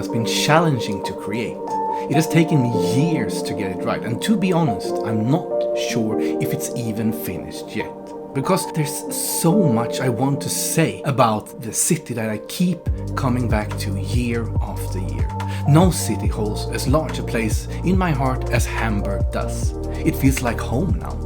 has been challenging to create. It has taken me years to get it right, and to be honest, I'm not sure if it's even finished yet. Because there's so much I want to say about the city that I keep coming back to year after year. No city holds as large a place in my heart as Hamburg does. It feels like home now.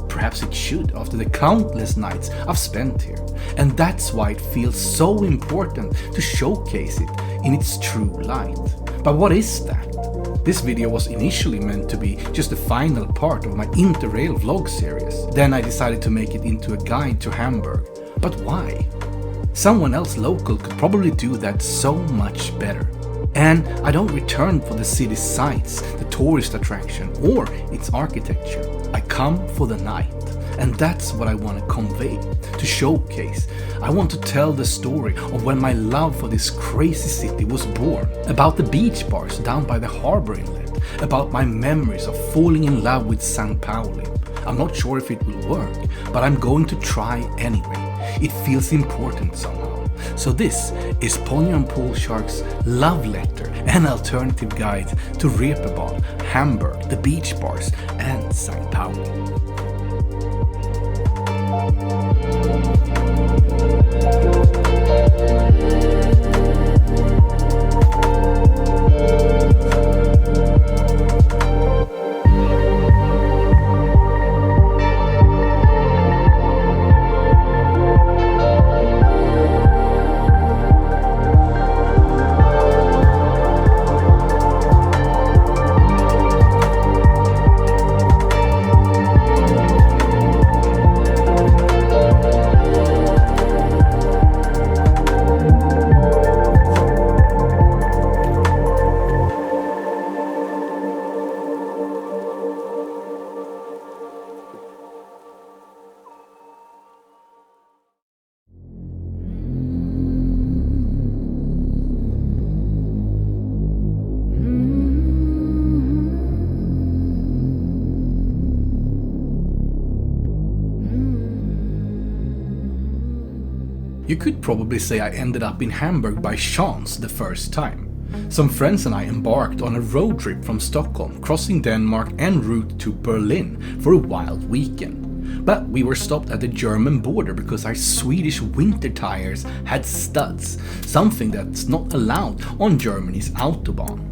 Perhaps it should after the countless nights I've spent here. And that's why it feels so important to showcase it in its true light. But what is that? This video was initially meant to be just the final part of my Interrail vlog series. Then I decided to make it into a guide to Hamburg. But why? Someone else local could probably do that so much better. And I don't return for the city's sights, the tourist attraction, or its architecture. I come for the night. And that's what I want to convey, to showcase. I want to tell the story of when my love for this crazy city was born. About the beach bars down by the harbour inlet. About my memories of falling in love with St. Pauli. I'm not sure if it will work, but I'm going to try anyway. It feels important somehow. So this is Ponyo and Paul Shark's love letter and alternative guide to Reeperbahn, Hamburg, the beach bars and St. Pauli. You could probably say I ended up in Hamburg by chance the first time. Some friends and I embarked on a road trip from Stockholm, crossing Denmark en route to Berlin for a wild weekend. But we were stopped at the German border because our Swedish winter tires had studs, something that's not allowed on Germany's Autobahn.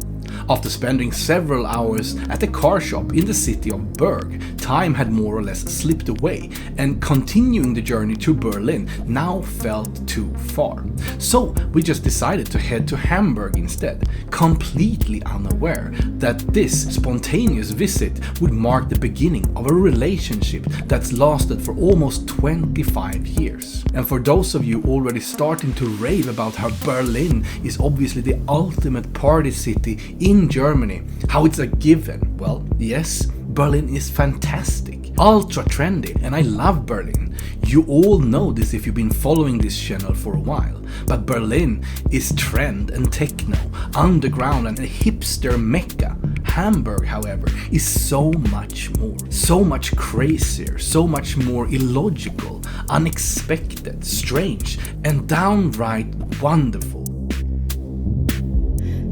After spending several hours at the car shop in the city of Berg, time had more or less slipped away, and continuing the journey to Berlin now felt too far. So we just decided to head to Hamburg instead, completely unaware that this spontaneous visit would mark the beginning of a relationship that's lasted for almost 25 years. And for those of you already starting to rave about how Berlin is obviously the ultimate party city in Germany, how it's a given, well, yes, Berlin is fantastic, ultra trendy, and I love Berlin. You all know this if you've been following this channel for a while, but Berlin is trend and techno, underground and a hipster mecca. Hamburg, however, is so much more, so much crazier, so much more illogical, unexpected, strange, and downright wonderful.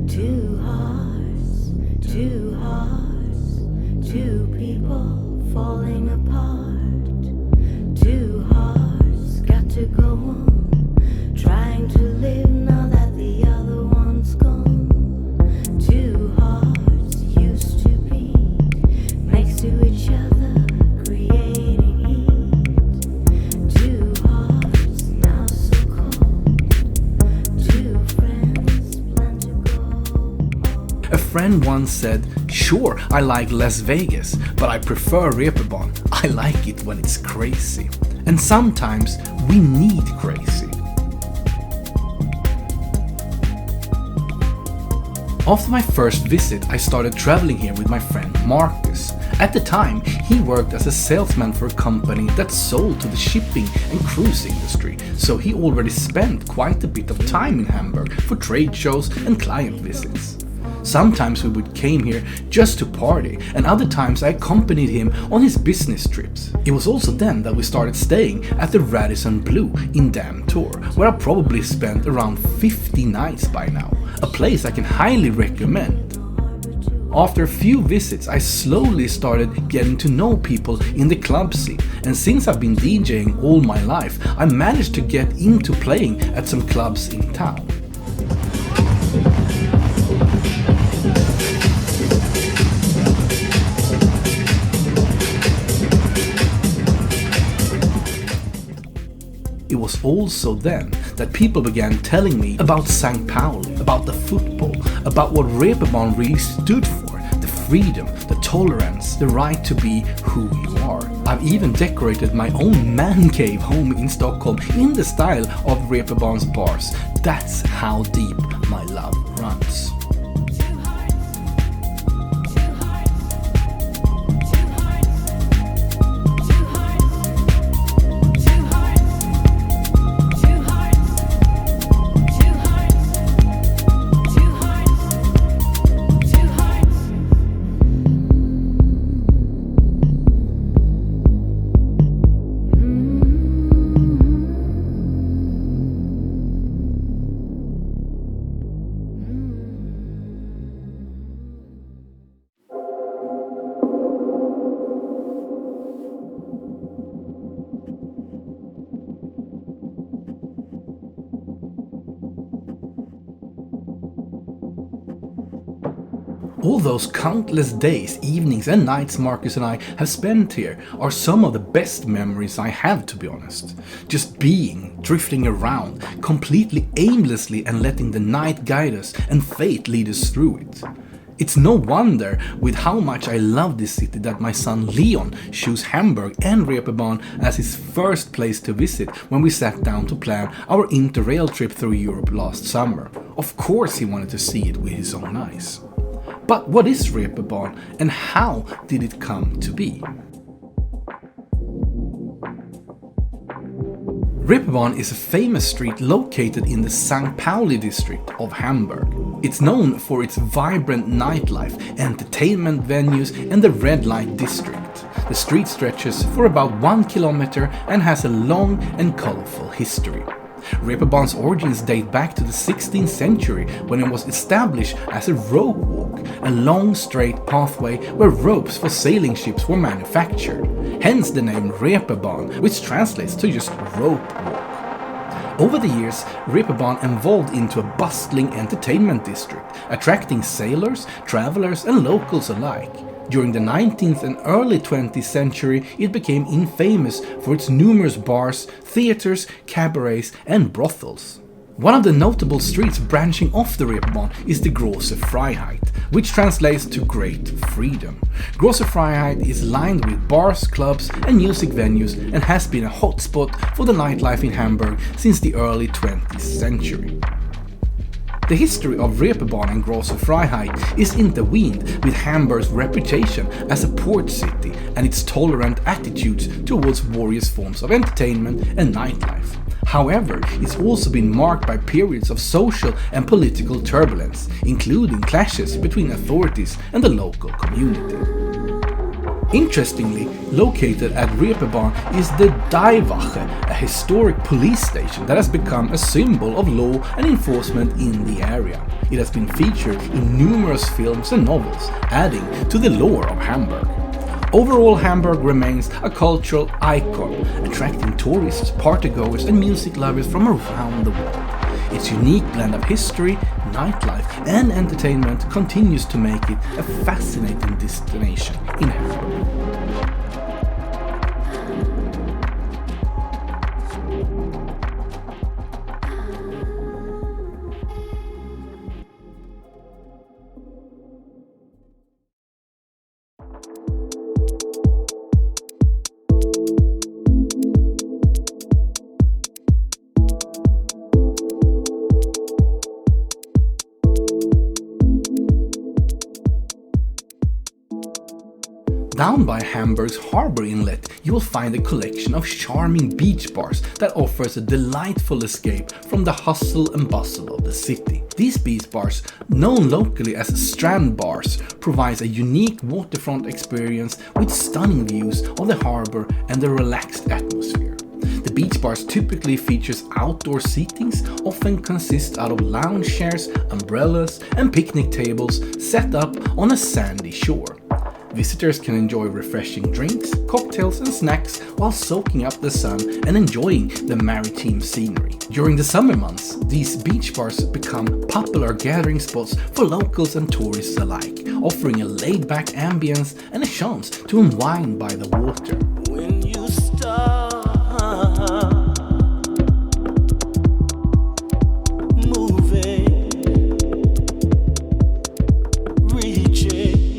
Two hearts, two people falling apart. Two hearts got to go on, trying to live now that the other one's gone. Two hearts used to be next to each other, creating heat. Two hearts now so cold. Two friends plan to go. A friend once said, "Sure, I like Las Vegas, but I prefer Reeperbahn. I like it when it's crazy." And sometimes we need crazy. After my first visit, I started traveling here with my friend Marcus. At the time, he worked as a salesman for a company that sold to the shipping and cruise industry, so he already spent quite a bit of time in Hamburg for trade shows and client visits. Sometimes we came here just to party, and other times I accompanied him on his business trips. It was also then that we started staying at the Radisson Blu in Dam Tour, where I probably spent around 50 nights by now. a place I can highly recommend. After a few visits, I slowly started getting to know people in the club scene, and since I've been DJing all my life, I managed to get into playing at some clubs in town. It was also then that people began telling me about St. Pauli, about the football, about what Reeperbahn really stood for, the freedom, the tolerance, the right to be who you are. I've even decorated my own man cave home in Stockholm in the style of Reeperbahn's bars. That's how deep my love runs. All those countless days, evenings and nights Marcus and I have spent here are some of the best memories I have, to be honest. Just being, drifting around, completely aimlessly and letting the night guide us and fate lead us through it. It's no wonder with how much I love this city that my son Leon chose Hamburg and Reeperbahn as his first place to visit when we sat down to plan our interrail trip through Europe last summer. Of course he wanted to see it with his own eyes. But what is Reeperbahn and how did it come to be? Reeperbahn is a famous street located in the St. Pauli district of Hamburg. It's known for its vibrant nightlife, entertainment venues and the red light district. The street stretches for about 1 kilometer and has a long and colorful history. Reeperbahn's origins date back to the 16th century when it was established as a rope walk, a long straight pathway where ropes for sailing ships were manufactured. Hence the name Reeperbahn, which translates to just rope walk. Over the years, Reeperbahn evolved into a bustling entertainment district, attracting sailors, travelers and locals alike. During the 19th and early 20th century, it became infamous for its numerous bars, theaters, cabarets and brothels. One of the notable streets branching off the Reeperbahn is the Große Freiheit, which translates to Great Freedom. Große Freiheit is lined with bars, clubs and music venues and has been a hotspot for the nightlife in Hamburg since the early 20th century. The history of Reeperbahn and Große Freiheit is intertwined with Hamburg's reputation as a port city and its tolerant attitudes towards various forms of entertainment and nightlife. However, it's also been marked by periods of social and political turbulence, including clashes between authorities and the local community. Interestingly, located at Reeperbahn is the Daiwache, a historic police station that has become a symbol of law and enforcement in the area. It has been featured in numerous films and novels, adding to the lore of Hamburg. Overall, Hamburg remains a cultural icon, attracting tourists, partygoers and music lovers from around the world. Its unique blend of history, nightlife and entertainment continues to make it a fascinating destination in Hamburg. Down by Hamburg's harbour inlet, you will find a collection of charming beach bars that offers a delightful escape from the hustle and bustle of the city. These beach bars, known locally as STRANDBARS, provides a unique waterfront experience with stunning views of the harbour and a relaxed atmosphere. The The beach bars typically features outdoor seatings, often consist out of lounge chairs, umbrellas and picnic tables set up on a sandy shore. Visitors can enjoy refreshing drinks, cocktails and snacks while soaking up the sun and enjoying the maritime scenery. During the summer months, these beach bars become popular gathering spots for locals and tourists alike, offering a laid-back ambience and a chance to unwind by the water. When you start moving, reaching,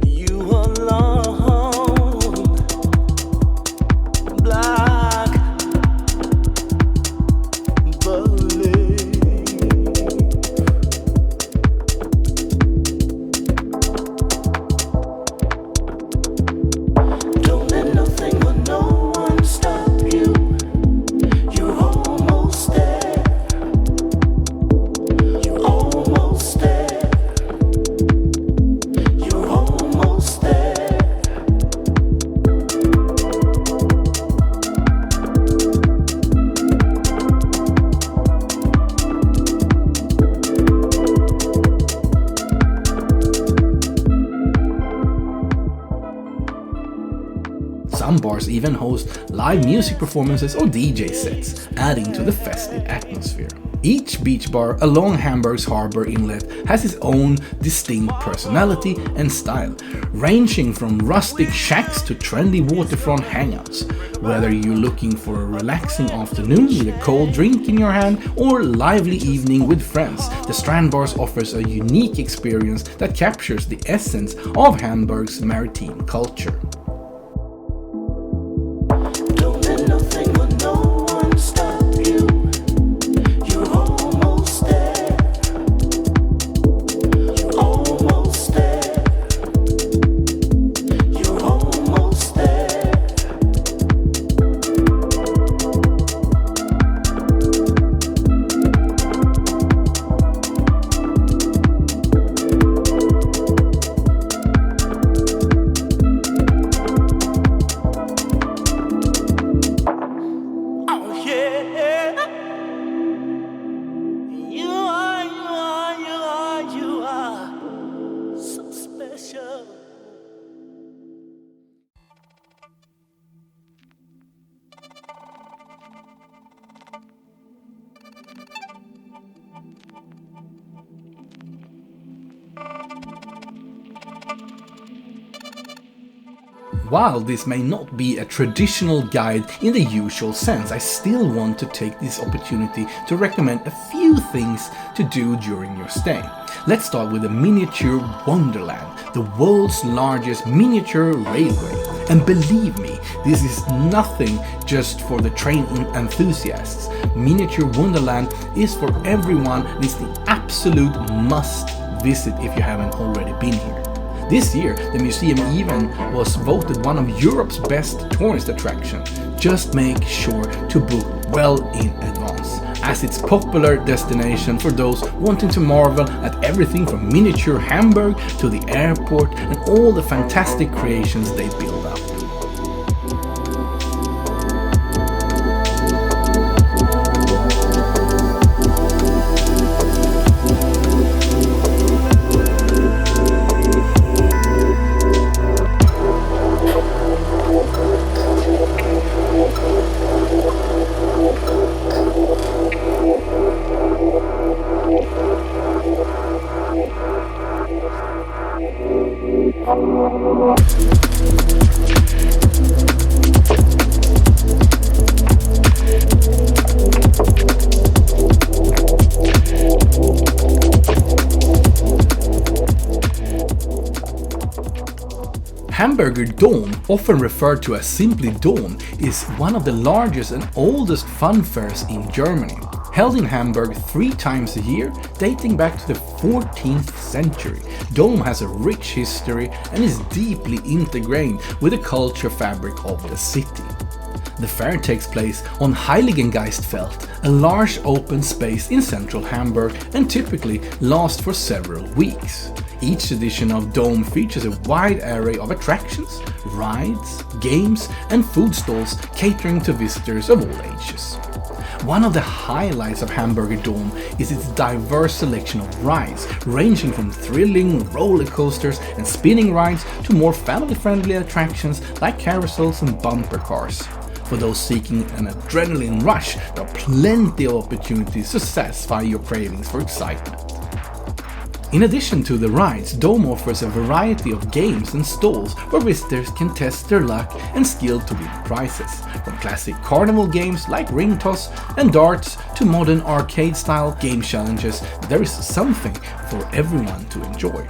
you alone, black, bubbly. Don't let nothing or no one stop you. You're almost there. You're almost there. You're almost there. Some bars even host live music performances or DJ sets, adding to the festive atmosphere. Each beach bar along Hamburg's harbour inlet has its own distinct personality and style, ranging from rustic shacks to trendy waterfront hangouts. Whether you're looking for a relaxing afternoon with a cold drink in your hand or a lively evening with friends, the STRANDBARS offers a unique experience that captures the essence of Hamburg's maritime culture. Don't let nothing or no one stop you. You're almost there. You're almost there. You're almost there. Oh yeah. You are so special. While this may not be a traditional guide in the usual sense, I still want to take this opportunity to recommend a few things to do during your stay. Let's start with the Miniature Wonderland, the world's largest miniature railway. And believe me, this is nothing just for the train enthusiasts. Miniature Wonderland is for everyone and is the absolute must visit if you haven't already been here. This year, the museum even was voted one of Europe's best tourist attractions. Just make sure to book well in advance, as it's a popular destination for those wanting to marvel at everything from miniature Hamburg to the airport and all the fantastic creations they build up. Hamburger Dom, often referred to as simply Dom, is one of the largest and oldest fun fairs in Germany. Held in Hamburg 3 times a year, dating back to the 14th century, Dom has a rich history and is deeply integrated with the culture fabric of the city. The fair takes place on Heiligengeistfeld, a large open space in central Hamburg, and typically lasts for several weeks. Each edition of Dome features a wide array of attractions, rides, games and food stalls catering to visitors of all ages. One of the highlights of Hamburger Dome is its diverse selection of rides, ranging from thrilling roller coasters and spinning rides to more family-friendly attractions like carousels and bumper cars. For those seeking an adrenaline rush, there are plenty of opportunities to satisfy your cravings for excitement. In addition to the rides, Dome offers a variety of games and stalls where visitors can test their luck and skill to win prizes. From classic carnival games like ring toss and darts to modern arcade-style game challenges, there is something for everyone to enjoy.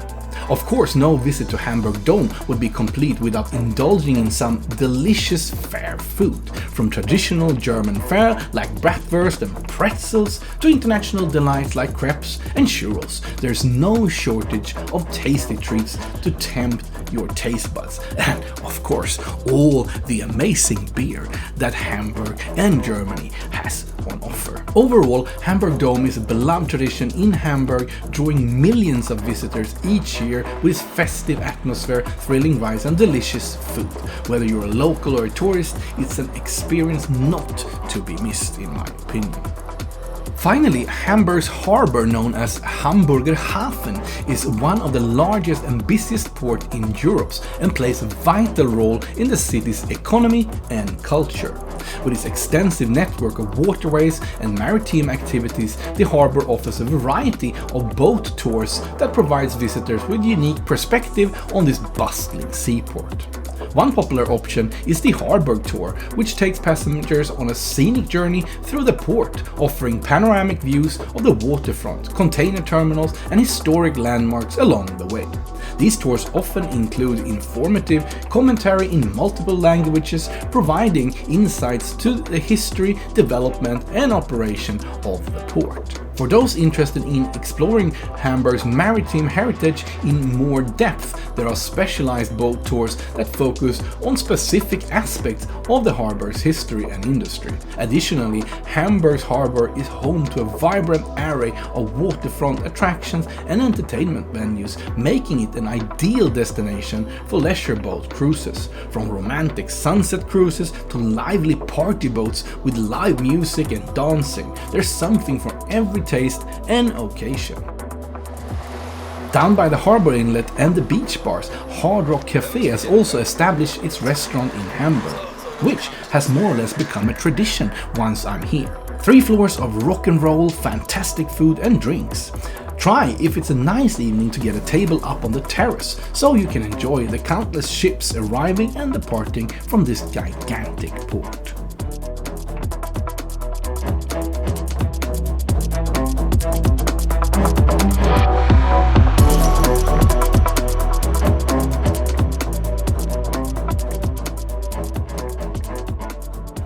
Of course, no visit to Hamburg Dome would be complete without indulging in some delicious fair food. From traditional German fare like bratwurst and pretzels to international delights like crepes and churros, there's no shortage of tasty treats to tempt your taste buds. And of course, all the amazing beer that Hamburg and Germany has on offer. Overall, Hamburg Dome is a beloved tradition in Hamburg, drawing millions of visitors each year with its festive atmosphere, thrilling rides and delicious food. Whether you're a local or a tourist, it's an experience not to be missed, in my opinion. Finally, Hamburg's harbour, known as Hamburger Hafen, is one of the largest and busiest ports in Europe and plays a vital role in the city's economy and culture. With its extensive network of waterways and maritime activities, the harbour offers a variety of boat tours that provides visitors with unique perspective on this bustling seaport. One popular option is the Harbour Tour, which takes passengers on a scenic journey through the port, offering panoramic views of the waterfront, container terminals and historic landmarks along the way. These tours often include informative commentary in multiple languages, providing insights to the history, development and operation of the port. For those interested in exploring Hamburg's maritime heritage in more depth, there are specialized boat tours that focus on specific aspects of the harbour's history and industry. Additionally, Hamburg's harbour is home to a vibrant array of waterfront attractions and entertainment venues, making it an ideal destination for leisure boat cruises. From romantic sunset cruises to lively party boats with live music and dancing, there's something for every taste and occasion. Down by the harbour inlet and the beach bars, Hard Rock Cafe has also established its restaurant in Hamburg, which has more or less become a tradition once I'm here. 3 floors of rock and roll, fantastic food and drinks. Try if it's a nice evening to get a table up on the terrace, so you can enjoy the countless ships arriving and departing from this gigantic port.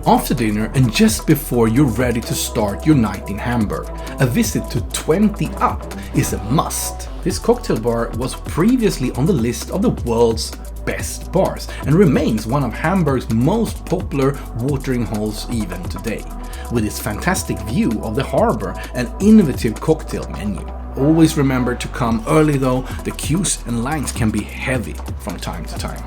After dinner and just before you're ready to start your night in Hamburg, a visit to 20 Up is a must. This cocktail bar was previously on the list of the world's best bars and remains one of Hamburg's most popular watering holes even today. With its fantastic view of the harbour and innovative cocktail menu. Always remember to come early though, the queues and lines can be heavy from time to time.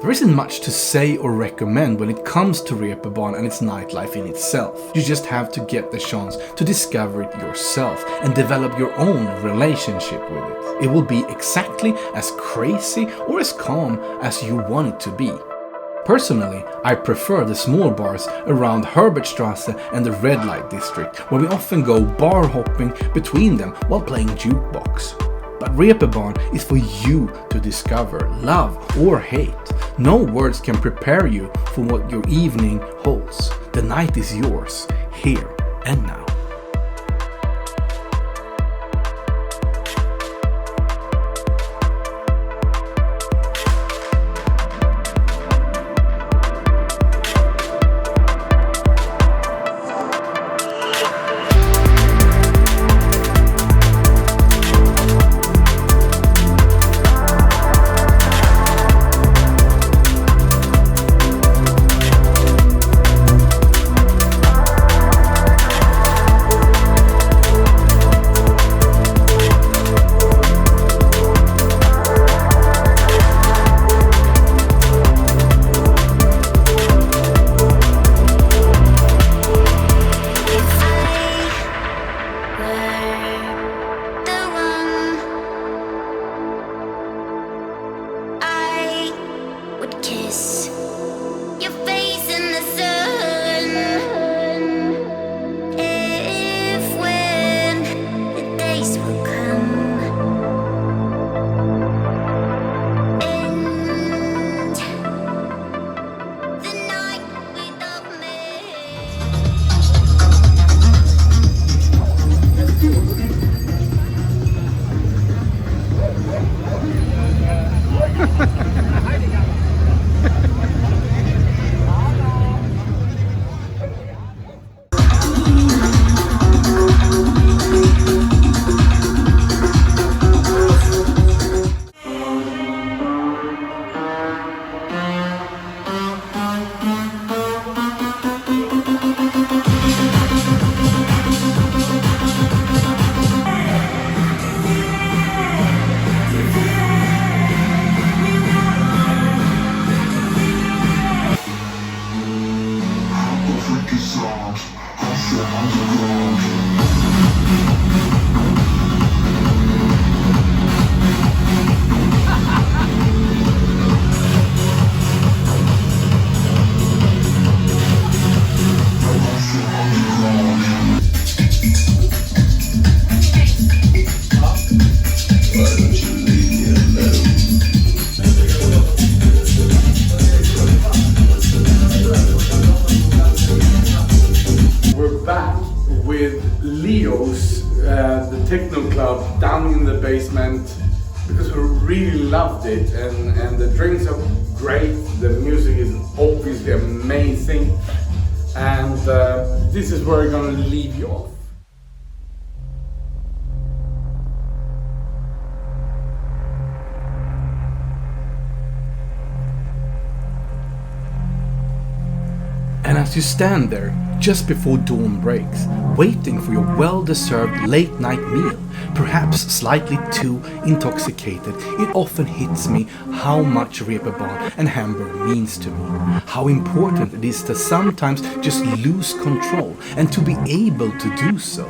There isn't much to say or recommend when it comes to Reeperbahn and its nightlife in itself. You just have to get the chance to discover it yourself and develop your own relationship with it. It will be exactly as crazy or as calm as you want it to be. Personally, I prefer the small bars around Herbertstrasse and the red light district, where we often go bar hopping between them while playing jukebox. But Reeperbahn is for you to discover, love or hate. No words can prepare you for what your evening holds. The night is yours, here and now. techno club down in the basement because we really loved it, and the drinks are great, the music is obviously amazing, and this is where we're gonna leave you off. And as you stand there, just before dawn breaks, waiting for your well-deserved late-night meal, perhaps slightly too intoxicated, it often hits me how much Reeperbahn and Hamburg means to me. How important it is to sometimes just lose control and to be able to do so.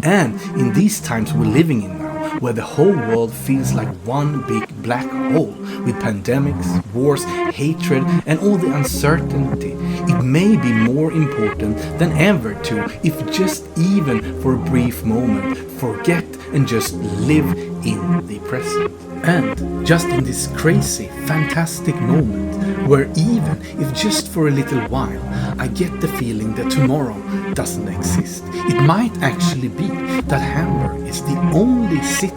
And in these times we're living in now, where the whole world feels like one big black hole with pandemics, wars, hatred and all the uncertainty, it may be more important than ever to, if just even for a brief moment, forget and just live in the present. And just in this crazy, fantastic moment, where even if just for a little while I get the feeling that tomorrow doesn't exist, it might actually be that Hamburg is the only city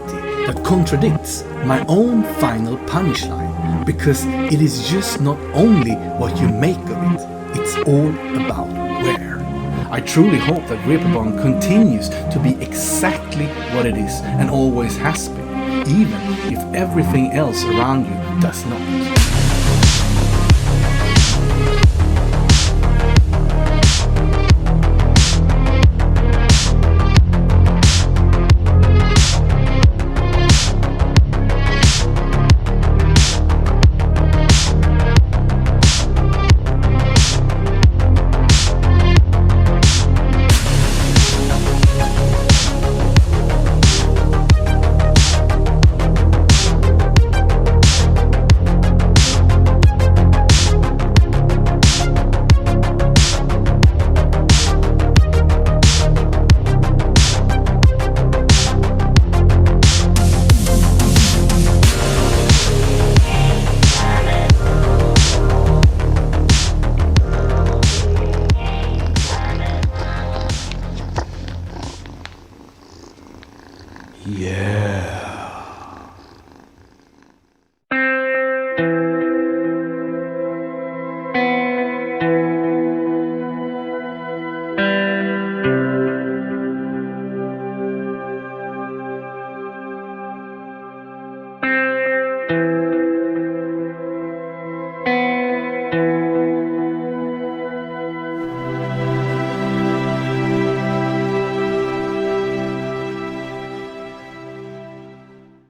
that contradicts my own final punchline, because it is just not only what you make of it, it's all about where. I truly hope that Reeperbahn continues to be exactly what it is and always has been, even if everything else around you does not.